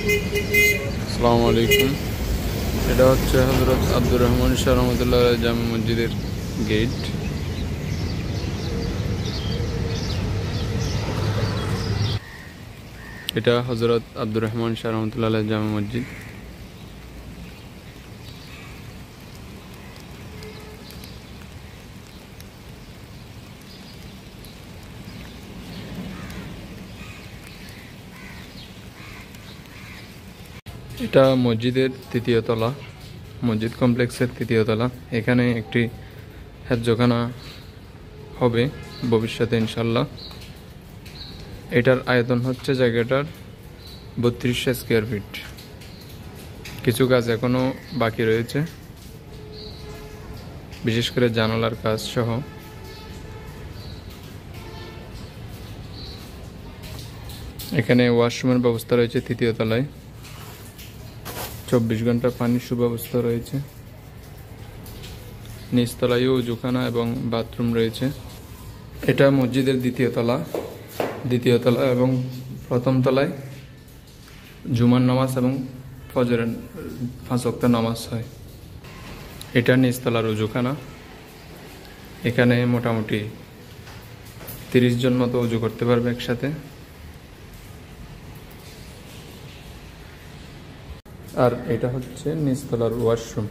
আসসালামু আলাইকুম। এটা হচ্ছে হযরত আব্দুর রহমান শাহ রহমাতুল্লাহ আলাইহি জামে মসজিদের গেট। এটা হযরত আব্দুর রহমান শাহ রহমাতুল্লাহ আলাইহি জামে মসজিদ। এটা মসজিদের তৃতীয় তলা, মসজিদ কমপ্লেক্সের তৃতীয় তলা। এখানে একটি হজ্জখানা হবে ভবিষ্যতে ইনশাল্লাহ। এটার আয়তন হচ্ছে জায়গাটার 3200 স্কোয়ার ফিট। কিছু কাজ এখনো বাকি রয়েছে, বিশেষ করে জানালার কাজ সহ। এখানে ওয়াশরুমের ব্যবস্থা রয়েছে তৃতীয় তলায়। 24 ঘন্টা পানির সুব্যবস্থা রয়েছে। নিচতলায়ও উজুখানা এবং বাথরুম রয়েছে। এটা মসজিদের দ্বিতীয় তলা এবং প্রথম তলায় জুমার নামাজ এবং ফজরের 5 ওয়াক্ত নামাজ হয়। এটা নিচতলার উজুখানা। এখানে মোটামুটি 30 জন মতো উজু করতে পারবে একসাথে। আর এটা হচ্ছে নিচতলার ওয়াশরুম।